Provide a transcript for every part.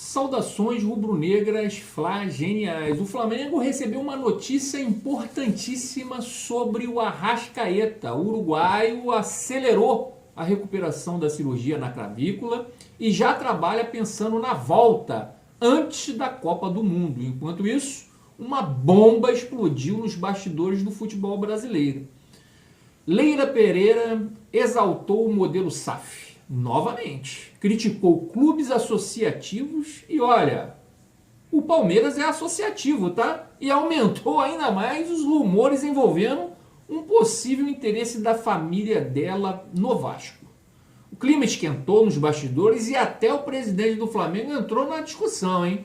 Saudações rubro-negras flageniais. O Flamengo recebeu uma notícia importantíssima sobre o Arrascaeta. O uruguaio acelerou a recuperação da cirurgia na clavícula e já trabalha pensando na volta antes da Copa do Mundo. Enquanto isso, uma bomba explodiu nos bastidores do futebol brasileiro. Leila Pereira exaltou o modelo SAF novamente, criticou clubes associativos e olha, o Palmeiras é associativo, tá? E aumentou ainda mais os rumores envolvendo um possível interesse da família dela no Vasco. O clima esquentou nos bastidores e até o presidente do Flamengo entrou na discussão, hein?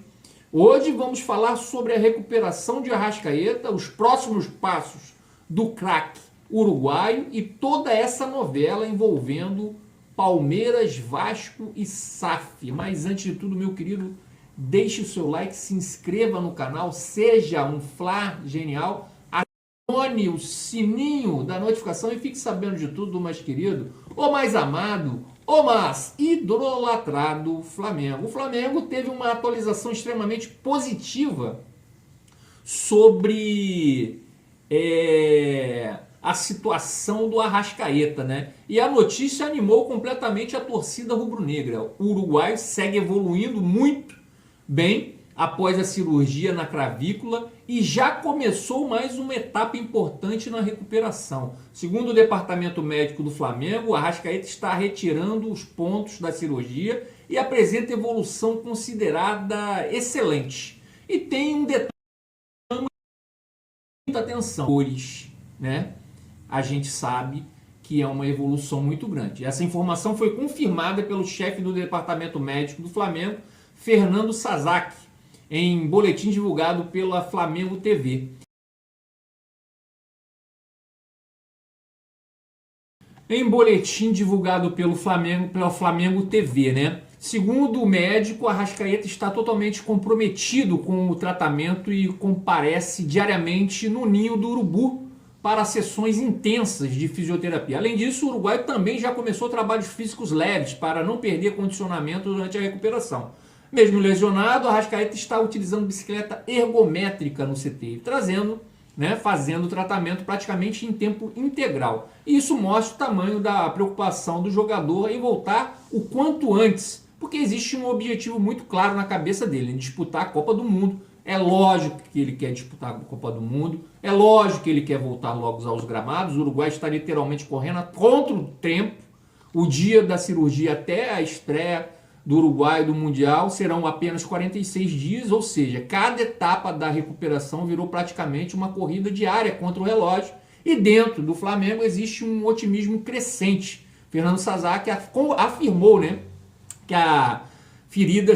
Hoje vamos falar sobre a recuperação de Arrascaeta, os próximos passos do craque uruguaio e toda essa novela envolvendo Palmeiras, Vasco e SAF. Mas antes de tudo, meu querido, deixe o seu like, se inscreva no canal, seja um Fla genial, acione o sininho da notificação e fique sabendo de tudo do mais querido, o mais amado, o mais idolatrado Flamengo. O Flamengo teve uma atualização extremamente positiva sobre a situação do Arrascaeta, né? E a notícia animou completamente a torcida rubro-negra. O uruguaio segue evoluindo muito bem após a cirurgia na clavícula e já começou mais uma etapa importante na recuperação. Segundo o departamento médico do Flamengo, o Arrascaeta está retirando os pontos da cirurgia e apresenta evolução considerada excelente. E tem um detalhe que chama muita atenção, né? A gente sabe que é uma evolução muito grande. Essa informação foi confirmada pelo chefe do departamento médico do Flamengo, Fernando Sasaki, em boletim divulgado pela Flamengo TV. Em boletim divulgado pela Flamengo TV, né? Segundo o médico, a Arrascaeta está totalmente comprometido com o tratamento e comparece diariamente no Ninho do Urubu para sessões intensas de fisioterapia. Além disso, o uruguaio também já começou trabalhos físicos leves para não perder condicionamento durante a recuperação. Mesmo lesionado, a Arrascaeta está utilizando bicicleta ergométrica no CT, fazendo o tratamento praticamente em tempo integral. E isso mostra o tamanho da preocupação do jogador em voltar o quanto antes, porque existe um objetivo muito claro na cabeça dele, em disputar a Copa do Mundo. É lógico que ele quer disputar a Copa do Mundo, é lógico que ele quer voltar logo aos gramados. O Uruguai está literalmente correndo contra o tempo. O dia da cirurgia até a estreia do Uruguai do Mundial serão apenas 46 dias, ou seja, cada etapa da recuperação virou praticamente uma corrida diária contra o relógio. E dentro do Flamengo existe um otimismo crescente. Fernando Sasaki afirmou, que a ferida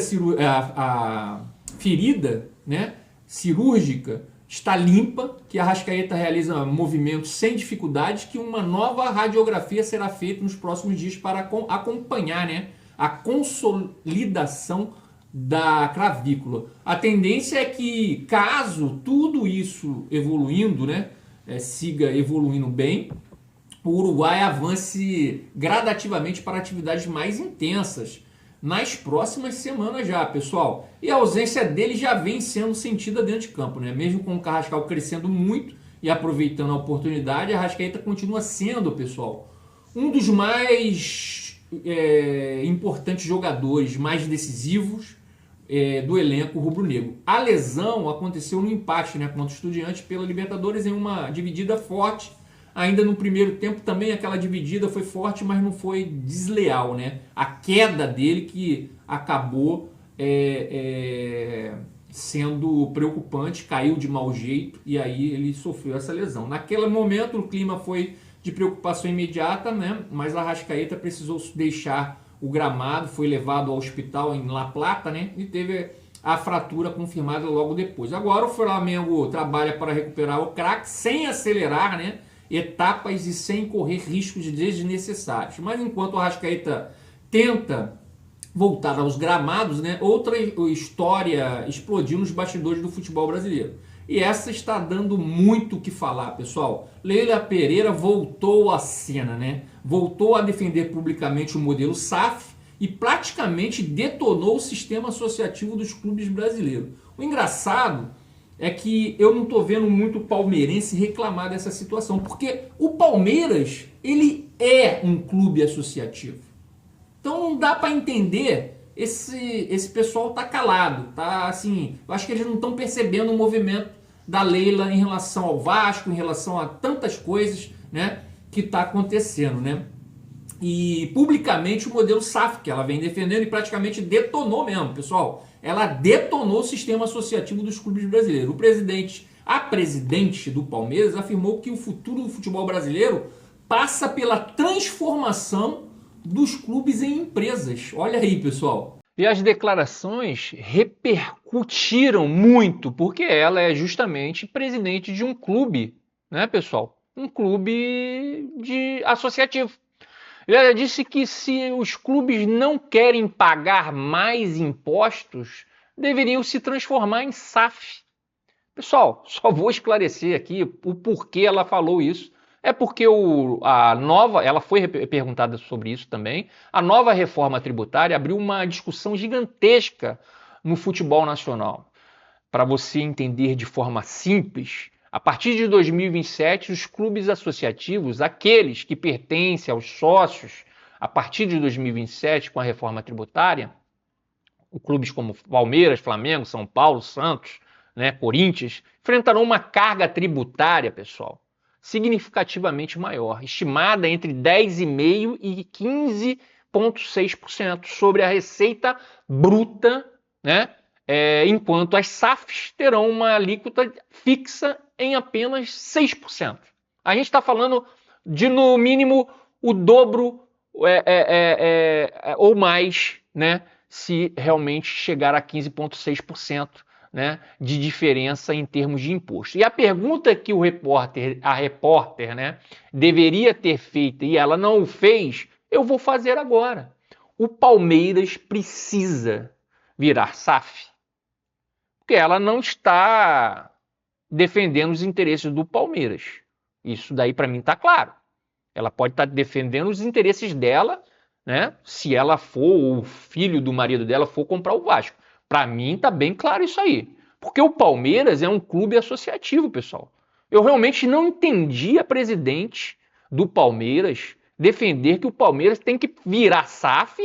cirúrgica está limpa, que a Arrascaeta realiza movimentos sem dificuldade, que uma nova radiografia será feita nos próximos dias para acompanhar a consolidação da clavícula. A tendência é que, caso tudo isso evoluindo, siga evoluindo bem, o Uruguai avance gradativamente para atividades mais intensas nas próximas semanas já, pessoal. E a ausência dele já vem sendo sentida dentro de campo, Mesmo com o Carrascal crescendo muito e aproveitando a oportunidade, a Arrascaeta continua sendo, pessoal, um dos mais importantes jogadores, mais decisivos do elenco rubro-negro. A lesão aconteceu no empate, contra o Estudiantes pela Libertadores em uma dividida forte. Ainda no primeiro tempo também aquela dividida foi forte, mas não foi desleal, A queda dele que acabou sendo preocupante, caiu de mau jeito e aí ele sofreu essa lesão. Naquele momento o clima foi de preocupação imediata, mas a Arrascaeta precisou deixar o gramado, foi levado ao hospital em La Plata, e teve a fratura confirmada logo depois. Agora o Flamengo trabalha para recuperar o craque sem acelerar, etapas e sem correr riscos desnecessários. Mas enquanto o Arrascaeta tenta voltar aos gramados, outra história explodiu nos bastidores do futebol brasileiro. E essa está dando muito o que falar, pessoal. Leila Pereira voltou à cena, Voltou a defender publicamente o modelo SAF e praticamente detonou o sistema associativo dos clubes brasileiros. O engraçado é que eu não estou vendo muito palmeirense reclamar dessa situação, porque o Palmeiras, ele é um clube associativo. Então não dá para entender esse pessoal tá calado, tá assim, eu acho que eles não estão percebendo o movimento da Leila em relação ao Vasco, em relação a tantas coisas, né, que tá acontecendo, né? E publicamente o modelo SAF que ela vem defendendo e praticamente detonou mesmo, pessoal. Ela detonou o sistema associativo dos clubes brasileiros. A presidente do Palmeiras afirmou que o futuro do futebol brasileiro passa pela transformação dos clubes em empresas. Olha aí, pessoal. E as declarações repercutiram muito, porque ela é justamente presidente de um clube, né, pessoal? Um clube associativo. Ela disse que se os clubes não querem pagar mais impostos, deveriam se transformar em SAF. Pessoal, só vou esclarecer aqui o porquê ela falou isso. É porque ela foi perguntada sobre isso também, a nova reforma tributária abriu uma discussão gigantesca no futebol nacional. Para você entender de forma simples, a partir de 2027, os clubes associativos, aqueles que pertencem aos sócios, a partir de 2027, com a reforma tributária, clubes como Palmeiras, Flamengo, São Paulo, Santos, né, Corinthians, enfrentarão uma carga tributária, pessoal, significativamente maior, estimada entre 10,5% e 15,6% sobre a receita bruta, né? Enquanto as SAFs terão uma alíquota fixa em apenas 6%. A gente está falando de, no mínimo, o dobro ou mais, né, se realmente chegar a 15,6%, né, de diferença em termos de imposto. E a pergunta que a repórter, né, deveria ter feito e ela não o fez, eu vou fazer agora. O Palmeiras precisa virar SAF, porque ela não está defendendo os interesses do Palmeiras. Isso daí para mim está claro. Ela pode estar defendendo os interesses dela, né? Se ela for, ou o filho do marido dela for comprar o Vasco. Para mim está bem claro isso aí. Porque o Palmeiras é um clube associativo, pessoal. Eu realmente não entendi a presidente do Palmeiras defender que o Palmeiras tem que virar SAF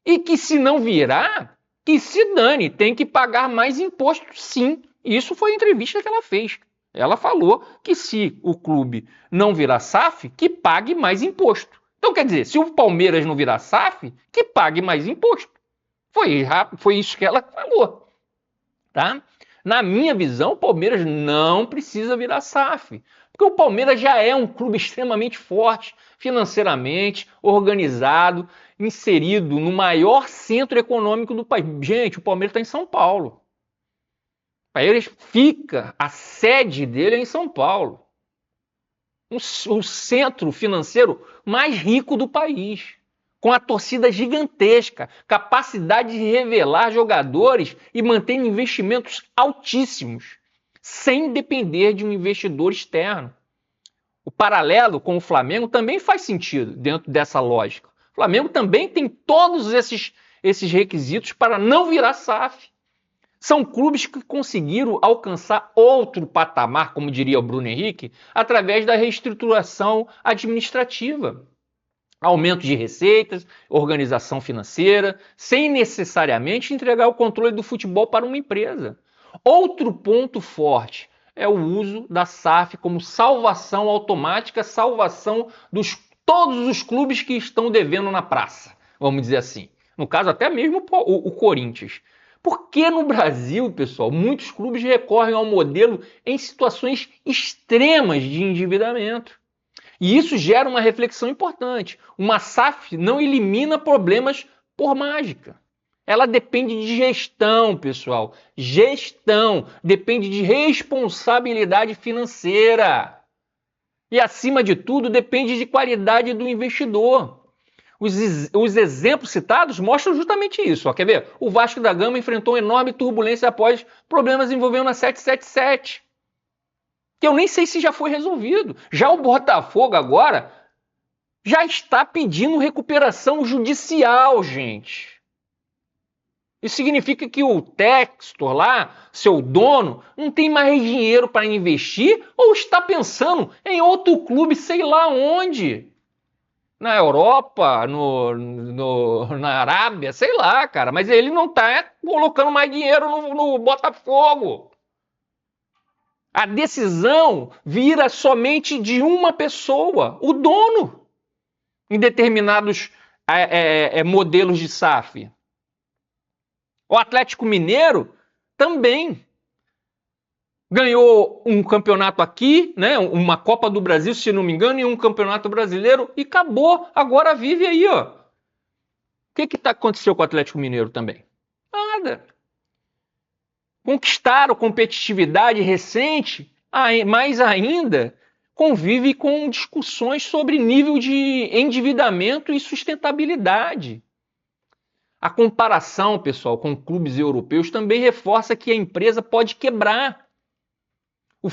e que se não virar, que se dane, tem que pagar mais imposto sim. Isso foi a entrevista que ela fez. Ela falou que se o clube não virar SAF, que pague mais imposto. Então, quer dizer, se o Palmeiras não virar SAF, que pague mais imposto. Foi isso que ela falou. Tá? Na minha visão, o Palmeiras não precisa virar SAF. Porque o Palmeiras já é um clube extremamente forte, financeiramente, organizado, inserido no maior centro econômico do país. Gente, o Palmeiras está em São Paulo. A sede dele é em São Paulo. O centro financeiro mais rico do país, com a torcida gigantesca, capacidade de revelar jogadores e manter investimentos altíssimos, sem depender de um investidor externo. O paralelo com o Flamengo também faz sentido dentro dessa lógica. O Flamengo também tem todos esses requisitos para não virar SAF. São clubes que conseguiram alcançar outro patamar, como diria o Bruno Henrique, através da reestruturação administrativa. Aumento de receitas, organização financeira, sem necessariamente entregar o controle do futebol para uma empresa. Outro ponto forte é o uso da SAF como salvação automática, salvação de todos os clubes que estão devendo na praça, vamos dizer assim. No caso, até mesmo o Corinthians. Porque no Brasil, pessoal, muitos clubes recorrem ao modelo em situações extremas de endividamento. E isso gera uma reflexão importante. Uma SAF não elimina problemas por mágica. Ela depende de gestão, pessoal. Gestão. Depende de responsabilidade financeira. E, acima de tudo, depende de qualidade do investidor. Os exemplos citados mostram justamente isso. Ó. Quer ver? O Vasco da Gama enfrentou uma enorme turbulência após problemas envolvendo a 777. Que eu nem sei se já foi resolvido. Já o Botafogo agora já está pedindo recuperação judicial, gente. Isso significa que o Textor lá, seu dono, não tem mais dinheiro para investir ou está pensando em outro clube, sei lá onde. Na Europa, na Arábia, sei lá, cara. Mas ele não está colocando mais dinheiro no Botafogo. A decisão vira somente de uma pessoa, o dono, em determinados modelos de SAF. O Atlético Mineiro também ganhou um campeonato aqui, né, uma Copa do Brasil, se não me engano, e um campeonato brasileiro, e acabou. Agora vive aí, ó. O que aconteceu com o Atlético Mineiro também? Nada. Conquistaram competitividade recente, mais ainda convive com discussões sobre nível de endividamento e sustentabilidade. A comparação, pessoal, com clubes europeus também reforça que a empresa pode quebrar.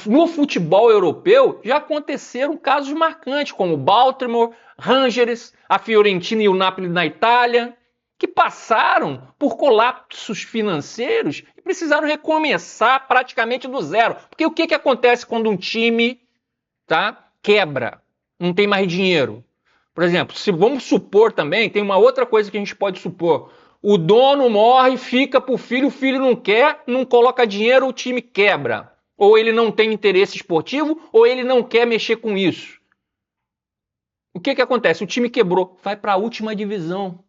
No futebol europeu já aconteceram casos marcantes, como o Baltimore, Rangers, a Fiorentina e o Napoli na Itália, que passaram por colapsos financeiros e precisaram recomeçar praticamente do zero. Porque o que acontece quando um time quebra, não tem mais dinheiro? Por exemplo, se vamos supor também, tem uma outra coisa que a gente pode supor. O dono morre, fica para o filho não quer, não coloca dinheiro, o time quebra. Ou ele não tem interesse esportivo, ou ele não quer mexer com isso. O que acontece? O time quebrou, vai para a última divisão.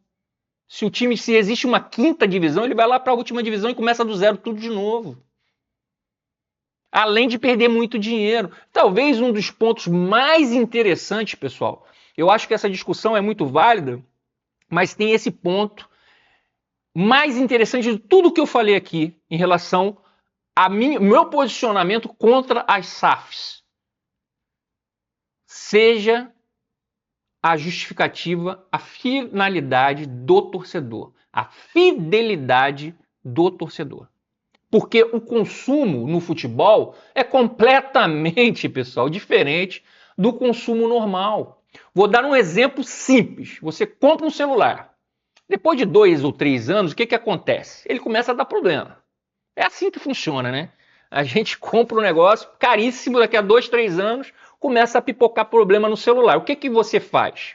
Se existe uma quinta divisão, ele vai lá para a última divisão e começa do zero tudo de novo. Além de perder muito dinheiro. Talvez um dos pontos mais interessantes, pessoal, eu acho que essa discussão é muito válida, mas tem esse ponto mais interessante de tudo que eu falei aqui em relação ao meu posicionamento contra as SAFs. Seja a justificativa, a finalidade do torcedor, a fidelidade do torcedor. Porque o consumo no futebol é completamente, pessoal, diferente do consumo normal. Vou dar um exemplo simples. Você compra um celular. Depois de 2 ou 3 anos, o que acontece? Ele começa a dar problema. É assim que funciona, né? A gente compra um negócio caríssimo, daqui a 2, 3 anos, começa a pipocar problema no celular. O que você faz?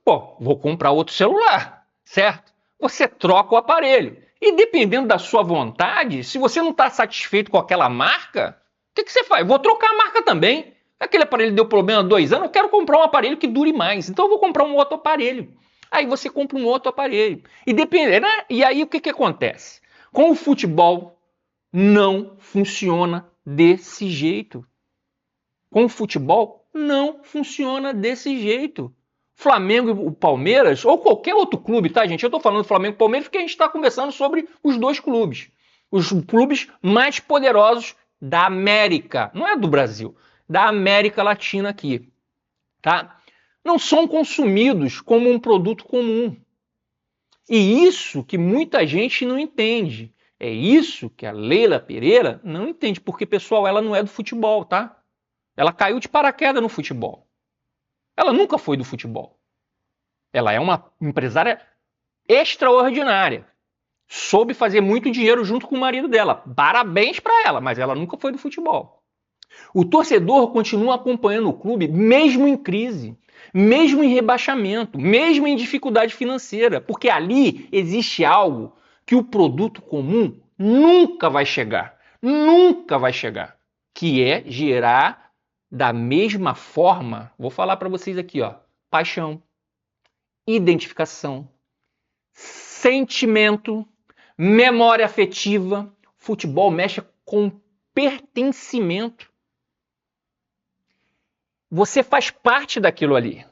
Pô, vou comprar outro celular, certo? Você troca o aparelho. E dependendo da sua vontade, se você não está satisfeito com aquela marca, o que você faz? Vou trocar a marca também. Aquele aparelho deu problema há 2 anos, eu quero comprar um aparelho que dure mais. Então eu vou comprar um outro aparelho. Aí você compra um outro aparelho. E aí o que acontece? Com o futebol, não funciona desse jeito. Com o futebol, não funciona desse jeito. Flamengo e o Palmeiras, ou qualquer outro clube, tá, gente? Eu tô falando do Flamengo e Palmeiras porque a gente está conversando sobre os dois clubes. Os clubes mais poderosos da América. Não é do Brasil, da América Latina aqui, tá? Não são consumidos como um produto comum. E isso que muita gente não entende. É isso que a Leila Pereira não entende, porque, pessoal, ela não é do futebol, tá? Ela caiu de paraquedas no futebol. Ela nunca foi do futebol. Ela é uma empresária extraordinária. Soube fazer muito dinheiro junto com o marido dela. Parabéns para ela, mas ela nunca foi do futebol. O torcedor continua acompanhando o clube mesmo em crise, mesmo em rebaixamento, mesmo em dificuldade financeira, porque ali existe algo que o produto comum nunca vai chegar, que é gerar da mesma forma, vou falar para vocês aqui, ó, paixão, identificação, sentimento, memória afetiva. Futebol mexe com pertencimento. Você faz parte daquilo ali.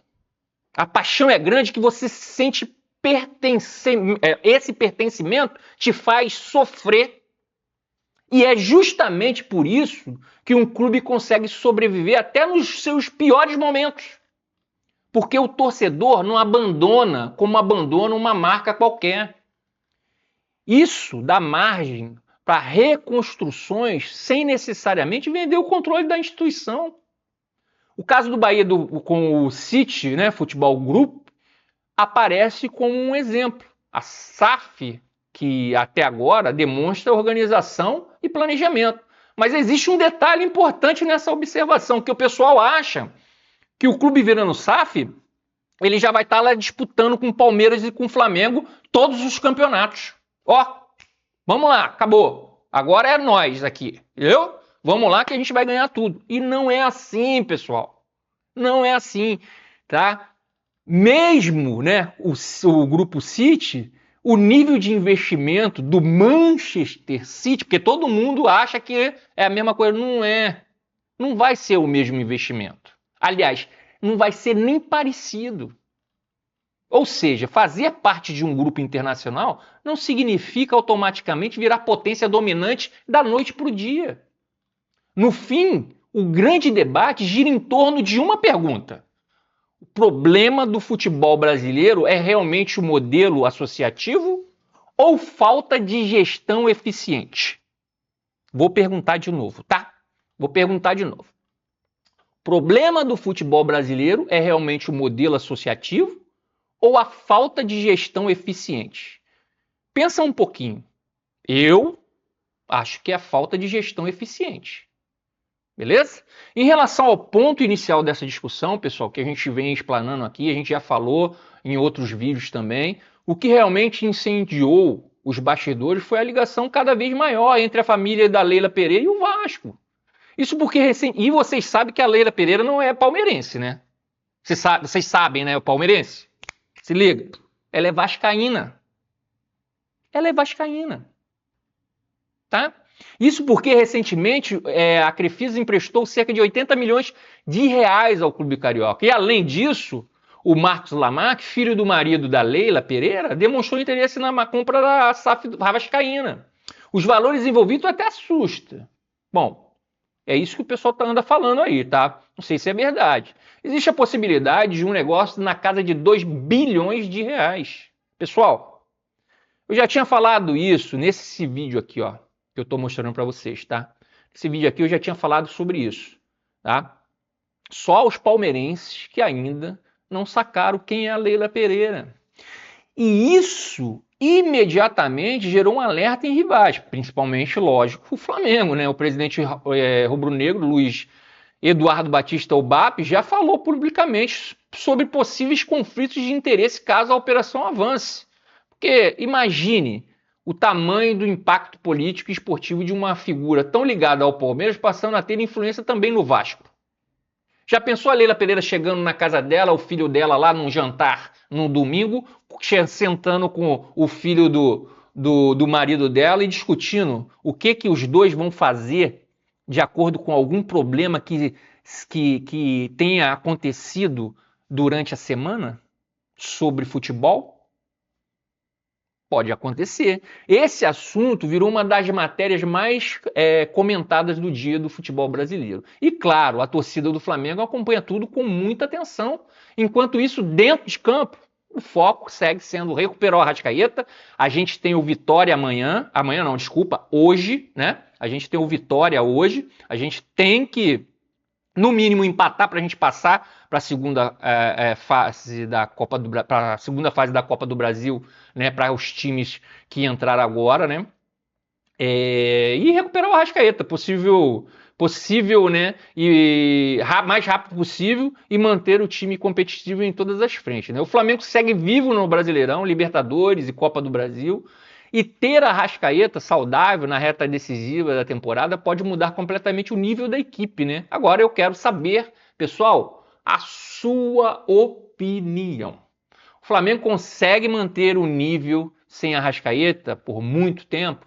A paixão é grande que você se sente pertencimento. Esse pertencimento te faz sofrer. E é justamente por isso que um clube consegue sobreviver até nos seus piores momentos. Porque o torcedor não abandona como abandona uma marca qualquer. Isso dá margem para reconstruções sem necessariamente vender o controle da instituição. O caso do Bahia com o City, né, Futebol Group, aparece como um exemplo. A SAF, que até agora demonstra organização e planejamento. Mas existe um detalhe importante nessa observação, que o pessoal acha que o clube virando SAF, ele já vai estar lá disputando com o Palmeiras e com o Flamengo todos os campeonatos. Ó, vamos lá, acabou. Agora é nós aqui, entendeu? Vamos lá que a gente vai ganhar tudo. E não é assim, pessoal. Não é assim, tá? Mesmo, né, o grupo City, o nível de investimento do Manchester City, porque todo mundo acha que é a mesma coisa, não é. Não vai ser o mesmo investimento. Aliás, não vai ser nem parecido. Ou seja, fazer parte de um grupo internacional não significa automaticamente virar potência dominante da noite para o dia. No fim, o grande debate gira em torno de uma pergunta. O problema do futebol brasileiro é realmente o modelo associativo ou falta de gestão eficiente? Vou perguntar de novo, tá? Vou perguntar de novo. O problema do futebol brasileiro é realmente o modelo associativo ou a falta de gestão eficiente? Pensa um pouquinho. Eu acho que é a falta de gestão eficiente. Beleza? Em relação ao ponto inicial dessa discussão, pessoal, que a gente vem explanando aqui, a gente já falou em outros vídeos também, o que realmente incendiou os bastidores foi a ligação cada vez maior entre a família da Leila Pereira e o Vasco. Isso porque e vocês sabem que a Leila Pereira não é palmeirense, né? Vocês sabem, né? O palmeirense. Se liga. Ela é vascaína. Ela é vascaína. Tá? Isso porque recentemente a Crefisa emprestou cerca de 80 milhões de reais ao Clube Carioca. E além disso, o Marcos Lamarck, filho do marido da Leila Pereira, demonstrou interesse na compra da SAF vascaína. Os valores envolvidos até assustam. Bom, é isso que o pessoal anda falando aí, tá? Não sei se é verdade. Existe a possibilidade de um negócio na casa de 2 bilhões de reais. Pessoal, eu já tinha falado isso nesse vídeo aqui, ó, que eu estou mostrando para vocês, tá? Esse vídeo aqui eu já tinha falado sobre isso, tá? Só os palmeirenses que ainda não sacaram quem é a Leila Pereira. E isso imediatamente gerou um alerta em rivais, principalmente, lógico, o Flamengo, né? O presidente rubro-negro, Luiz Eduardo Batista Obap, já falou publicamente sobre possíveis conflitos de interesse caso a operação avance. Porque imagine o tamanho do impacto político e esportivo de uma figura tão ligada ao Palmeiras passando a ter influência também no Vasco. Já pensou a Leila Pereira chegando na casa dela, o filho dela lá num jantar, num domingo, sentando com o filho do marido dela e discutindo o que os dois vão fazer de acordo com algum problema que tenha acontecido durante a semana sobre futebol? Pode acontecer. Esse assunto virou uma das matérias mais comentadas do dia do futebol brasileiro. E claro, a torcida do Flamengo acompanha tudo com muita atenção. Enquanto isso, dentro de campo, o foco segue sendo recuperar o Arrascaeta. A gente tem o Vitória hoje, né? A gente tem o Vitória hoje. A gente tem que, no mínimo, empatar para a gente passar para a segunda fase da Copa do Brasil, né, para os times que entraram agora, né? E recuperar o Arrascaeta, possível, né? E mais rápido possível e manter o time competitivo em todas as frentes, né? O Flamengo segue vivo no Brasileirão, Libertadores e Copa do Brasil. E ter a Arrascaeta saudável na reta decisiva da temporada pode mudar completamente o nível da equipe, né? Agora eu quero saber, pessoal, a sua opinião. O Flamengo consegue manter o nível sem a Arrascaeta por muito tempo?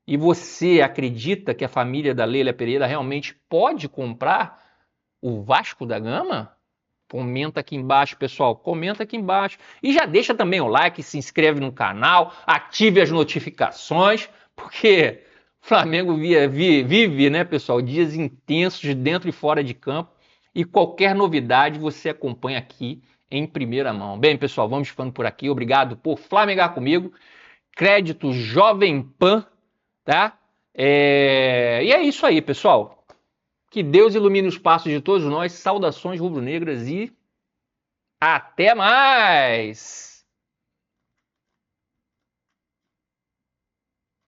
E você acredita que a família da Leila Pereira realmente pode comprar o Vasco da Gama? Comenta aqui embaixo, pessoal. Comenta aqui embaixo. E já deixa também o like, se inscreve no canal, ative as notificações, porque o Flamengo vive, né, pessoal, dias intensos de dentro e fora de campo. E qualquer novidade você acompanha aqui em primeira mão. Bem, pessoal, vamos ficando por aqui. Obrigado por flamengar comigo. Crédito Jovem Pan, tá? E é isso aí, pessoal. Que Deus ilumine os passos de todos nós. Saudações rubro-negras e até mais!